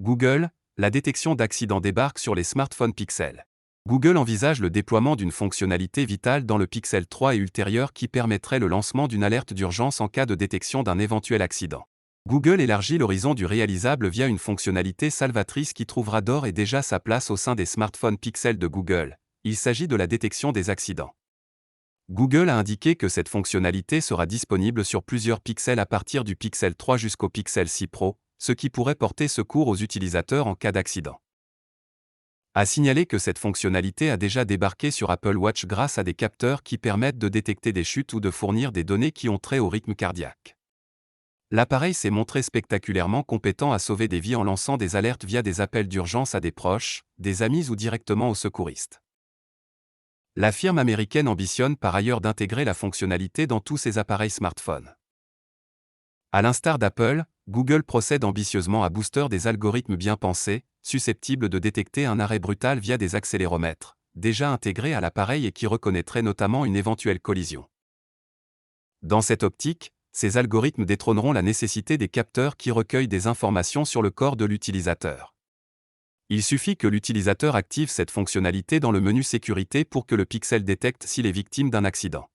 Google, la détection d'accidents débarque sur les smartphones Pixel. Google envisage le déploiement d'une fonctionnalité vitale dans le Pixel 3 et ultérieur qui permettrait le lancement d'une alerte d'urgence en cas de détection d'un éventuel accident. Google élargit l'horizon du réalisable via une fonctionnalité salvatrice qui trouvera d'ores et déjà sa place au sein des smartphones Pixel de Google. Il s'agit de la détection des accidents. Google a indiqué que cette fonctionnalité sera disponible sur plusieurs pixels à partir du Pixel 3 jusqu'au Pixel 6 Pro, ce qui pourrait porter secours aux utilisateurs en cas d'accident. A signalé que cette fonctionnalité a déjà débarqué sur Apple Watch grâce à des capteurs qui permettent de détecter des chutes ou de fournir des données qui ont trait au rythme cardiaque. L'appareil s'est montré spectaculairement compétent à sauver des vies en lançant des alertes via des appels d'urgence à des proches, des amis ou directement aux secouristes. La firme américaine ambitionne par ailleurs d'intégrer la fonctionnalité dans tous ses appareils smartphones. À l'instar d'Apple, Google procède ambitieusement à booster des algorithmes bien pensés, susceptibles de détecter un arrêt brutal via des accéléromètres, déjà intégrés à l'appareil et qui reconnaîtraient notamment une éventuelle collision. Dans cette optique, ces algorithmes détrôneront la nécessité des capteurs qui recueillent des informations sur le corps de l'utilisateur. Il suffit que l'utilisateur active cette fonctionnalité dans le menu sécurité pour que le Pixel détecte s'il est victime d'un accident.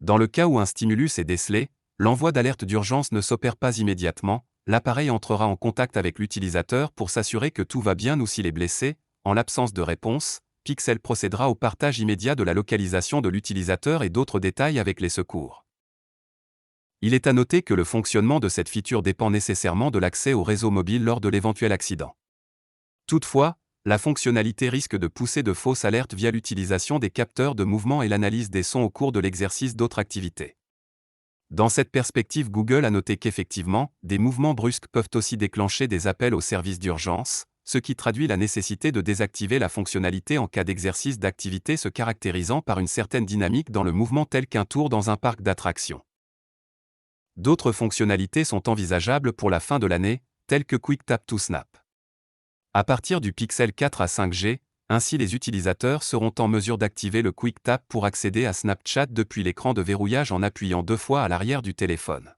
Dans le cas où un stimulus est décelé, l'envoi d'alerte d'urgence ne s'opère pas immédiatement, l'appareil entrera en contact avec l'utilisateur pour s'assurer que tout va bien ou s'il est blessé. En l'absence de réponse, Pixel procédera au partage immédiat de la localisation de l'utilisateur et d'autres détails avec les secours. Il est à noter que le fonctionnement de cette feature dépend nécessairement de l'accès au réseau mobile lors de l'éventuel accident. Toutefois, la fonctionnalité risque de pousser de fausses alertes via l'utilisation des capteurs de mouvement et l'analyse des sons au cours de l'exercice d'autres activités. Dans cette perspective, Google a noté qu'effectivement, des mouvements brusques peuvent aussi déclencher des appels aux services d'urgence, ce qui traduit la nécessité de désactiver la fonctionnalité en cas d'exercice d'activité se caractérisant par une certaine dynamique dans le mouvement tel qu'un tour dans un parc d'attractions. D'autres fonctionnalités sont envisageables pour la fin de l'année, telles que Quick Tap to Snap. À partir du Pixel 4 à 5G, ainsi les utilisateurs seront en mesure d'activer le Quick Tap pour accéder à Snapchat depuis l'écran de verrouillage en appuyant 2 fois à l'arrière du téléphone.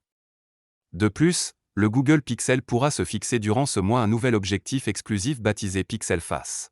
De plus, le Google Pixel pourra se fixer durant ce mois un nouvel objectif exclusif baptisé Pixel Face.